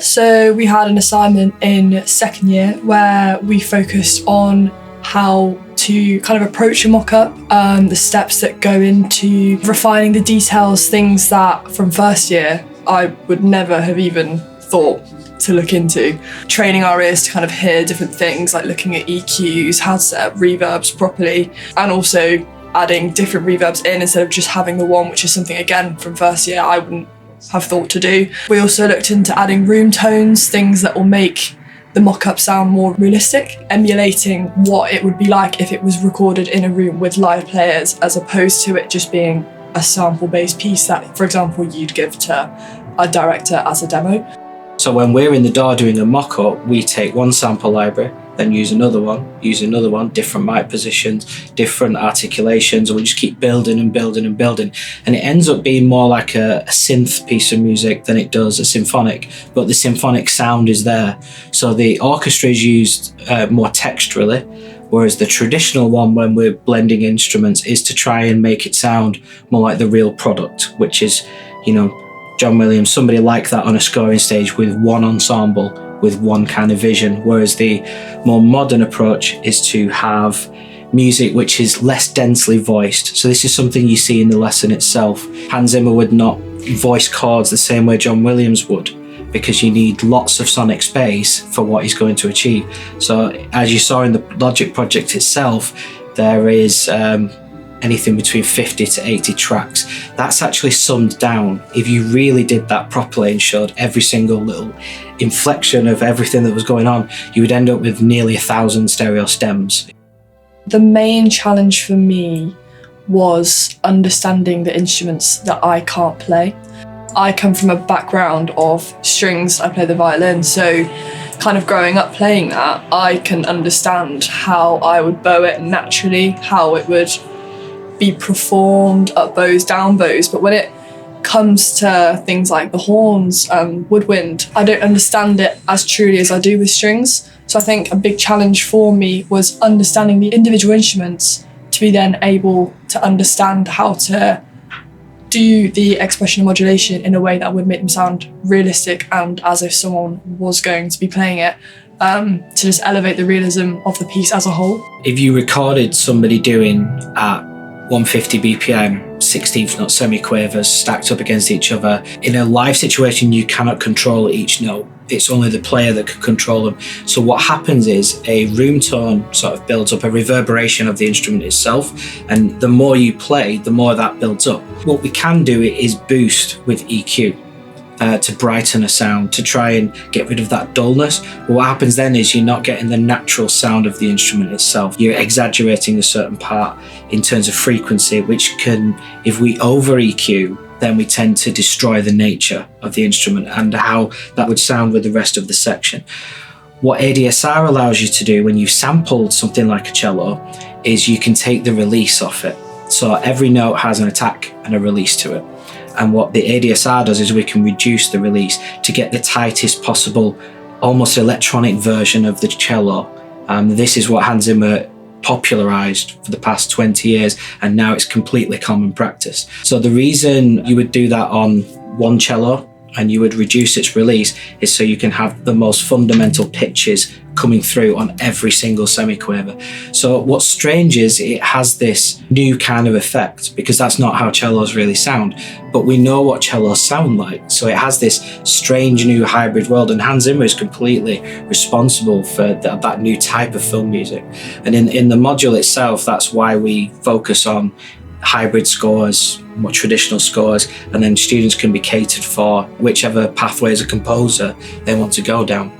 So we had an assignment in second year where we focused on how to kind of approach a mock-up, the steps that go into refining the details, things that from first year I would never have even thought to look into. Training our ears to kind of hear different things, like looking at EQs, how to set up reverbs properly, and also adding different reverbs in instead of just having the one, which is something, again, from first year I wouldn't have thought to do. We also looked into adding room tones, things that will make the mock-up sound more realistic, emulating what it would be like if it was recorded in a room with live players, as opposed to it just being a sample-based piece that, for example, you'd give to a director as a demo. So when we're in the door doing a mock-up, we take one sample library, then use another one, different mic positions, different articulations, and we just keep building and building and building. And it ends up being more like a synth piece of music than it does a symphonic, but the symphonic sound is there. So the orchestra is used more texturally, whereas the traditional one, when we're blending instruments, is to try and make it sound more like the real product, which is, John Williams, somebody like that on a scoring stage with one ensemble, with one kind of vision, whereas the more modern approach is to have music which is less densely voiced. So this is something you see in the lesson itself. Hans Zimmer would not voice chords the same way John Williams would, because you need lots of sonic space for what he's going to achieve. So as you saw in the Logic project itself, there is anything between 50 to 80 tracks. That's actually summed down. If you really did that properly and showed every single little inflection of everything that was going on, you would end up with nearly 1,000 stereo stems. The main challenge for me was understanding the instruments that I can't play. I come from a background of strings, I play the violin, so kind of growing up playing that, I can understand how I would bow it naturally, how it would be performed, up bows, down bows, but when it comes to things like the horns, woodwind, I don't understand it as truly as I do with strings. So I think a big challenge for me was understanding the individual instruments to be then able to understand how to do the expression and modulation in a way that would make them sound realistic and as if someone was going to be playing it, to just elevate the realism of the piece as a whole. If you recorded somebody doing at 150 BPM, 16th note semiquavers stacked up against each other, in a live situation you cannot control each note. It's only the player that can control them. So what happens is a room tone sort of builds up, a reverberation of the instrument itself, and the more you play, the more that builds up. What we can do is boost with EQ. To brighten a sound, to try and get rid of that dullness. But what happens then is you're not getting the natural sound of the instrument itself. You're exaggerating a certain part in terms of frequency, which can, if we over EQ, then we tend to destroy the nature of the instrument and how that would sound with the rest of the section. What ADSR allows you to do when you've sampled something like a cello is you can take the release off it. So every note has an attack and a release to it. And what the ADSR does is we can reduce the release to get the tightest possible, almost electronic version of the cello. This is what Hans Zimmer popularized for the past 20 years, and now it's completely common practice. So the reason you would do that on one cello and you would reduce its release is so you can have the most fundamental pitches coming through on every single semiquaver. So what's strange is it has this new kind of effect, because that's not how cellos really sound, but we know what cellos sound like. So it has this strange new hybrid world, and Hans Zimmer is completely responsible for that new type of film music. And in the module itself, that's why we focus on hybrid scores, more traditional scores, and then students can be catered for whichever pathway as a composer they want to go down.